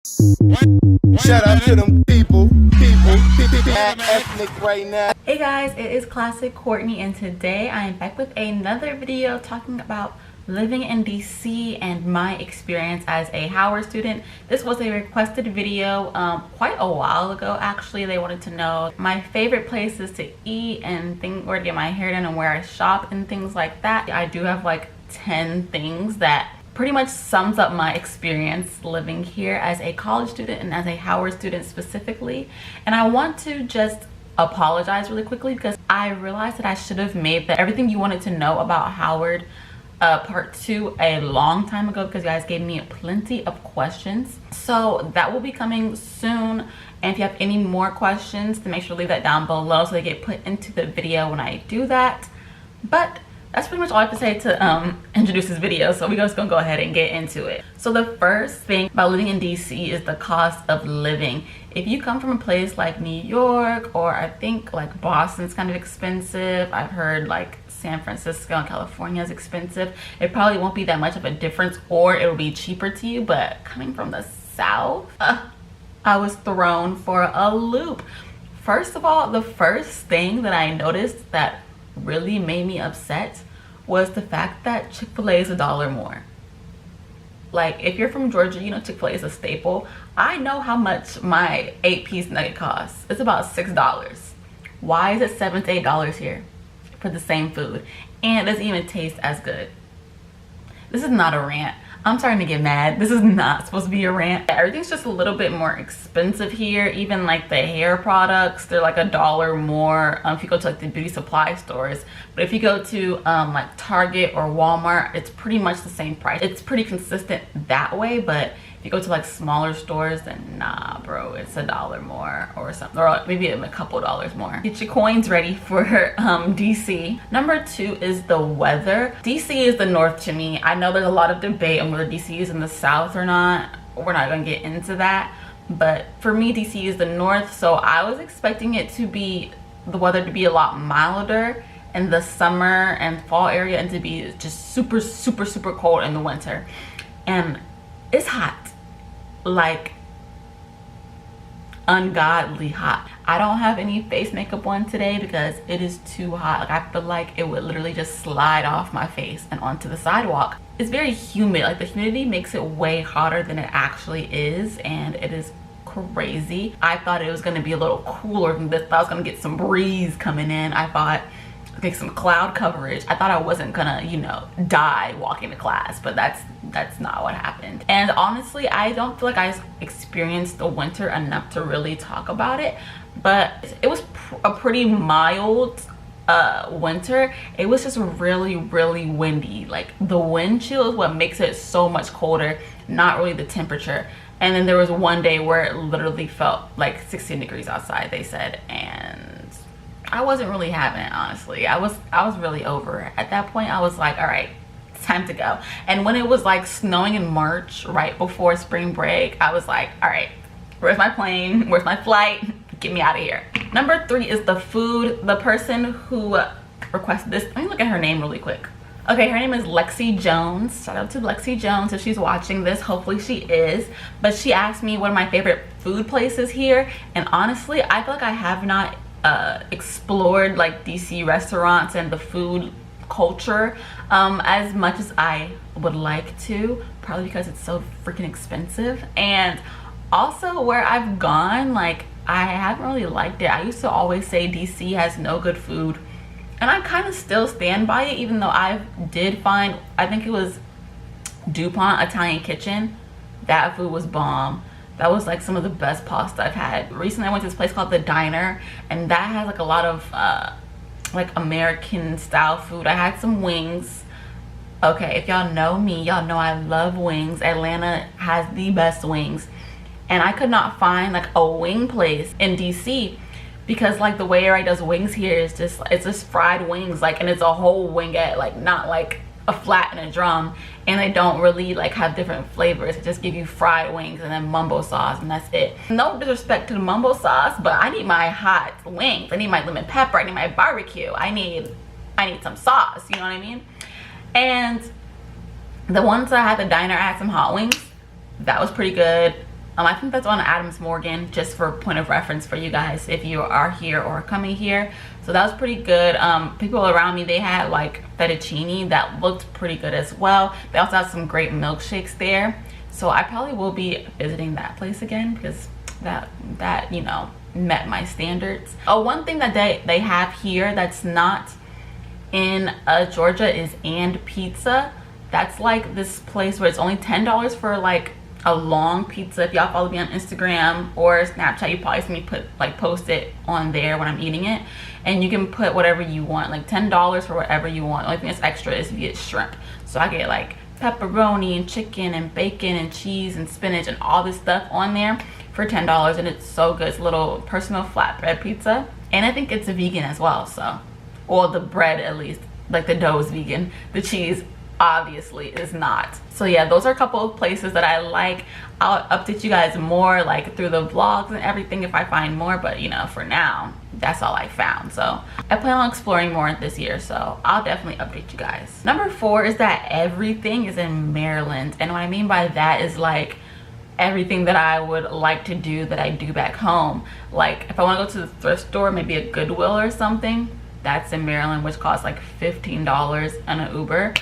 Shout out to them people, ethnic right now. Hey guys, it is Classic Courtney, and today I am back with another video talking about living in DC and my experience as a Howard student. This was a requested video quite a while ago. Actually, they wanted to know my favorite places to eat and where to get my hair done and where I shop and things like that. I do have like 10 things that pretty much sums up my experience living here as a college student and as a Howard student specifically. And I want to just apologize really quickly because I realized that I should have made the everything you wanted to know about Howard part 2 a long time ago, because you guys gave me plenty of questions. So that will be coming soon, and if you have any more questions, then make sure to leave that down below so they get put into the video when I do that. But that's pretty much all I have to say to introduce this video, so we're just gonna go ahead and get into it. So the first thing about living in DC is the cost of living. If you come from a place like New York, or I think like Boston's kind of expensive, I've heard like San Francisco and California is expensive, it probably won't be that much of a difference, or it'll be cheaper to you. But coming from the South, I was thrown for a loop. First of all, the first thing that I noticed that really made me upset was the fact that Chick-fil-A is $1 more. Like, if you're from Georgia, you know Chick-fil-A is a staple. I know how much my 8-piece nugget costs. It's about $6. Why is it $7 to $8 here for the same food? And it doesn't even taste as good. This is not a rant. I'm starting to get mad. This is not supposed to be a rant. Everything's just a little bit more expensive here. Even like the hair products, they're like $1 more if you go to like the beauty supply stores. But if you go to like Target or Walmart, it's pretty much the same price. It's pretty consistent that way. But if you go to like smaller stores, then nah, bro, it's $1 more or something, or maybe a couple dollars more. Get your coins ready for DC. Number 2 is the weather. DC is the north to me. I know there's a lot of debate on whether DC is in the south or not. We're not gonna get into that. But for me, DC is the north, so I was expecting it to be, the weather to be a lot milder in the summer and fall area, and to be just super, super, super cold in the winter. And it's hot, like ungodly hot. I don't have any face makeup on today because it is too hot. Like, I feel like it would literally just slide off my face and onto the sidewalk. It's very humid. Like, the humidity makes it way hotter than it actually is, and it is crazy. I thought it was going to be a little cooler than this. I thought I was going to get some breeze coming in. I thought get some cloud coverage. I thought I wasn't gonna, you know, die walking to class, but that's not what happened. And honestly, I don't feel like I experienced the winter enough to really talk about it, but it was a pretty mild winter. It was just really, really windy. Like, the wind chill is what makes it so much colder, not really the temperature. And then there was one day where it literally felt like 16 degrees outside, they said, and I wasn't really having it, honestly. I was really over it. At that point, I was like, all right, it's time to go. And when it was like snowing in March, right before spring break, I was like, all right, where's my plane? Where's my flight? Get me out of here. Number 3 is the food. The person who requested this, let me look at her name really quick. Okay, her name is Lexi Jones. Shout out to Lexi Jones if she's watching this. Hopefully she is. But she asked me what are my favorite food places here. And honestly, I feel like I have not explored like DC restaurants and the food culture as much as I would like to, probably because it's so freaking expensive. And also, where I've gone, like, I haven't really liked it. I used to always say DC has no good food, and I kind of still stand by it, even though I did find, I think it was DuPont Italian Kitchen, that food was bomb. That was like some of the best pasta I've had. Recently I went to this place called The Diner, and that has like a lot of like American style food. I had some wings. Okay, if y'all know me, y'all know I love wings. Atlanta has the best wings. And I could not find like a wing place in DC, because like the way everybody does wings here is just, it's just fried wings, like, and it's a whole wingette, like not like a flat in a drum, and they don't really like have different flavors. They just give you fried wings and then mumbo sauce, and that's it. No disrespect to the mumbo sauce, but I need my hot wings. I need my lemon pepper. I need my barbecue. I need some sauce, you know what I mean? And the ones that I had at The Diner, I had some hot wings. That was pretty good. I think that's on Adams Morgan, just for point of reference for you guys if you are here or coming here. So that was pretty good. People around me, they had like fettuccine that looked pretty good as well. They also had some great milkshakes there. So I probably will be visiting that place again because that you know, met my standards. Oh, one thing that they have here that's not in Georgia is And Pizza. That's like this place where it's only $10 for like a long pizza. If y'all follow me on Instagram or Snapchat, you probably see me post it on there when I'm eating it, and you can put whatever you want, like $10 for whatever you want. The only thing that's extra is you get shrimp. So I get like pepperoni and chicken and bacon and cheese and spinach and all this stuff on there for $10, and it's so good. It's a little personal flatbread pizza, and I think it's a vegan as well. So, well, the bread at least, like the dough is vegan, the cheese obviously is not. So yeah, those are a couple of places that I like. I'll update you guys more like through the vlogs and everything if I find more, but you know, for now that's all I found. So I plan on exploring more this year, so I'll definitely update you guys. Number 4 is that everything is in Maryland, and what I mean by that is like everything that I would like to do that I do back home. Like if I want to go to the thrift store, maybe a Goodwill or something, that's in Maryland, which costs like $15 on an Uber.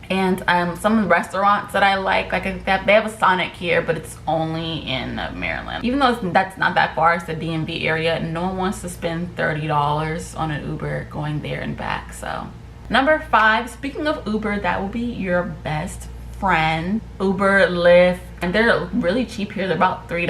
And some restaurants that I like they have a Sonic here, but it's only in Maryland. Even though that's not that far, it's the DMV area, no one wants to spend $30 on an Uber going there and back. So number 5, speaking of Uber, that will be your best friend. Uber, Lyft, and they're really cheap here. They're about $3,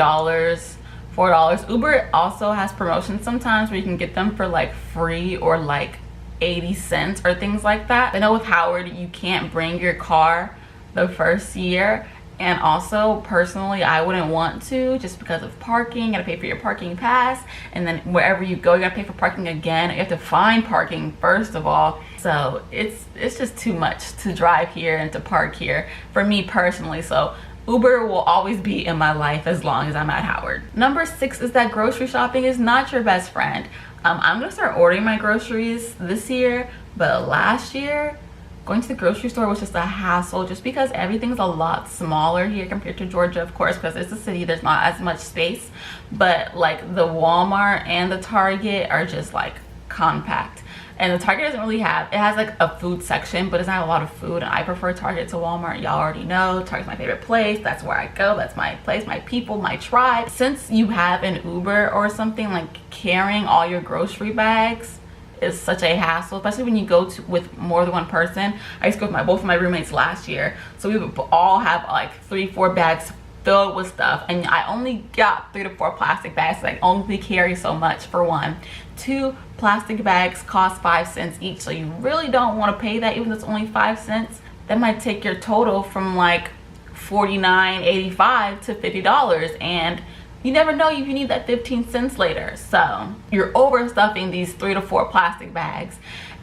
$4. Uber also has promotions sometimes where you can get them for like free or like 80 cents or things like that. I know with Howard you can't bring your car the first year, and also personally I wouldn't want to, just because of parking. You gotta pay for your parking pass, and then wherever you go you gotta pay for parking again. You have to find parking first of all, so it's just too much to drive here and to park here for me personally. So Uber will always be in my life as long as I'm at Howard. Number 6 is that grocery shopping is not your best friend. I'm gonna start ordering my groceries this year, but last year going to the grocery store was just a hassle, just because everything's a lot smaller here compared to Georgia, of course, because it's a city, there's not as much space. But like the Walmart and the Target are just like compact. And the Target doesn't really have, it has like a food section, but it's not a lot of food, and I prefer Target to Walmart. Y'all already know Target's my favorite place. That's where I go. That's my place, my people, my tribe. Since you have an Uber or something, like carrying all your grocery bags is such a hassle, especially when you go with more than one person. I used to go with both of my roommates last year, so we would all have like 3-4 bags filled with stuff, and I only got 3 to 4 plastic bags, so I only carry so much for one. 2 plastic bags cost 5 cents each, so you really don't want to pay that. Even though it's only 5 cents, that might take your total from like $49.85 to $50, and you never know if you need that 15 cents later. So you're overstuffing these 3 to 4 plastic bags,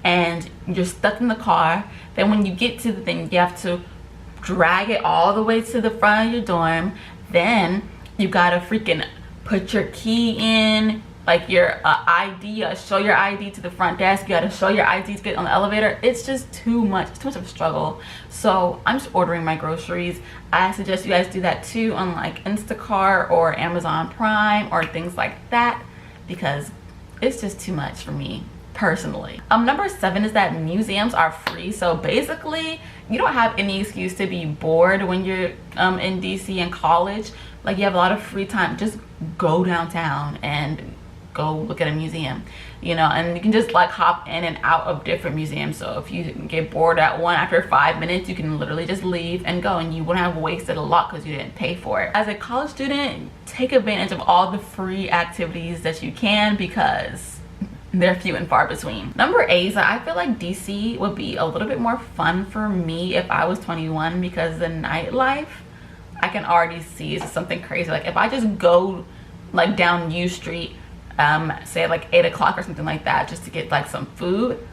and you're stuck in the car. Then when you get to the thing, you have to drag it all the way to the front of your dorm. Then you gotta freaking put your key in, like your ID, show your ID to the front desk. You gotta show your ID to get on the elevator. It's just too much. It's too much of a struggle. So I'm just ordering my groceries. I suggest you guys do that too on like Instacart or Amazon Prime or things like that, because it's just too much for me personally. Number 7 is that museums are free. So basically you don't have any excuse to be bored when you're in DC in college. Like you have a lot of free time. Just go downtown and go look at a museum, you know, and you can just like hop in and out of different museums. So if you get bored at one after 5 minutes, you can literally just leave and go, and you wouldn't have wasted a lot because you didn't pay for it. As a college student, take advantage of all the free activities that you can, because they're few and far between. Number 8 is that I feel like DC would be a little bit more fun for me if I was 21, because the nightlife I can already see is something crazy. Like if I just go like down U Street, say like 8 o'clock or something like that, just to get like some food,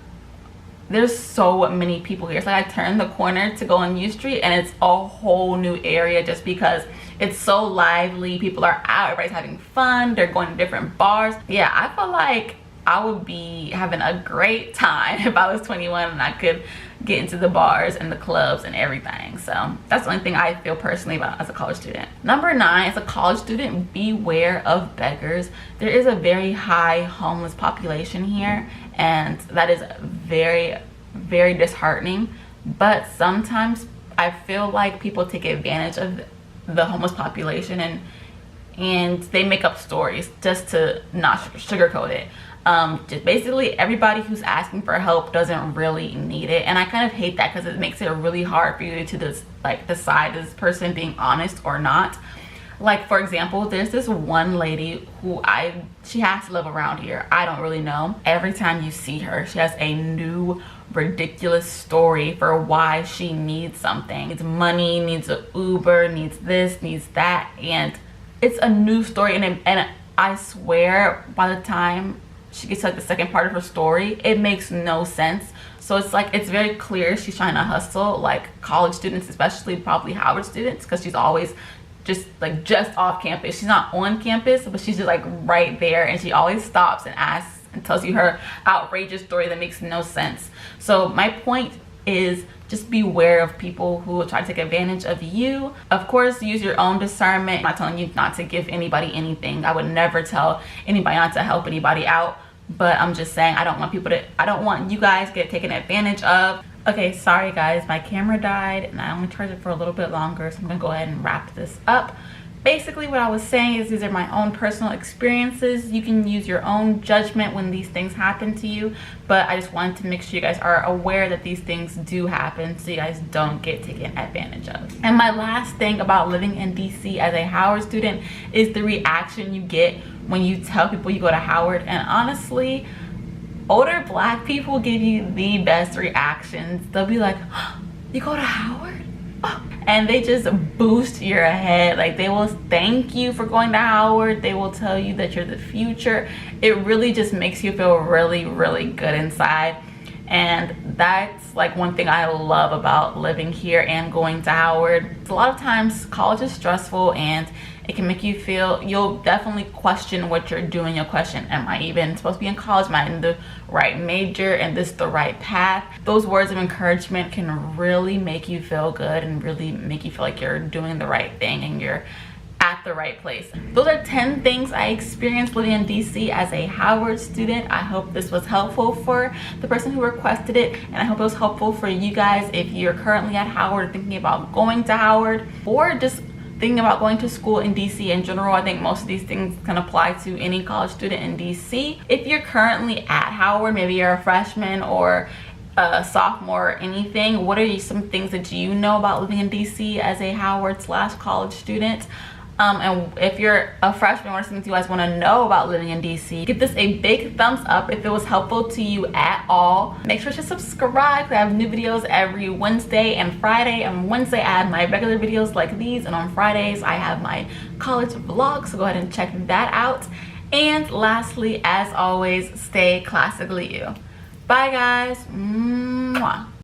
there's so many people here. It's like I turn the corner to go on U Street and it's a whole new area, just because it's so lively. People are out, everybody's having fun, they're going to different bars. Yeah, I feel like I would be having a great time if I was 21 and I could get into the bars and the clubs and everything. So that's the only thing I feel personally about as a college student. Number 9, as a college student, beware of beggars. There is a very high homeless population here, and that is very, very disheartening. But sometimes I feel like people take advantage of the homeless population and they make up stories just to not sugarcoat it. Just basically everybody who's asking for help doesn't really need it, and I kind of hate that because it makes it really hard for you to decide is this person being honest or not. Like, for example, there's this one lady who she has to live around here. I don't really know. Every time you see her, she has a new ridiculous story for why she needs something. It's money, needs an Uber, needs this, needs that, and it's a new story. And I swear by the time she gets to like the second part of her story, it makes no sense. So it's like, it's very clear she's trying to hustle, like college students, especially probably Howard students, because she's always just off campus. She's not on campus, but she's just like right there, and she always stops and asks and tells you her outrageous story that makes no sense. So my point is, just beware of people who will try to take advantage of you. Of course, use your own discernment. I'm not telling you not to give anybody anything. I would never tell anybody not to help anybody out, but I'm just saying I don't want you guys get taken advantage of. Okay, sorry guys, my camera died and I only charged it for a little bit longer, so I'm gonna go ahead and wrap this up. Basically what I was saying is these are my own personal experiences. You can use your own judgment when these things happen to you, but I just wanted to make sure you guys are aware that these things do happen so you guys don't get taken advantage of. And my last thing about living in DC as a Howard student is the reaction you get when you tell people you go to Howard. And honestly, older Black people give you the best reactions. They'll be like, oh, you go to Howard? Oh. And they just boost your head. Like, they will thank you for going to Howard. They will tell you that you're the future. It really just makes you feel really, really good inside. And that's like one thing I love about living here and going to Howard. A lot of times college is stressful and it can make you feel, you'll definitely question what you're doing. You'll question, am I even supposed to be in college? Am I in the right major? And this the right path? Those words of encouragement can really make you feel good and really make you feel like you're doing the right thing and you're at the right place. Those are 10 things I experienced living in DC as a Howard student. I hope this was helpful for the person who requested it, and I hope it was helpful for you guys if you're currently at Howard, thinking about going to Howard, or just thinking about going to school in DC in general. I think most of these things can apply to any college student in DC. If you're currently at Howard, maybe you're a freshman or a sophomore or anything, what are some things that you know about living in DC as a Howard/college student? And if you're a freshman, what are some things you guys want to know about living in DC? Give this a big thumbs up if it was helpful to you at all. Make sure to subscribe. I have new videos every Wednesday and Friday. On Wednesday I have my regular videos like these, and on Fridays I have my college vlog, so go ahead and check that out. And lastly, as always, stay classically you. Bye guys. Mwah.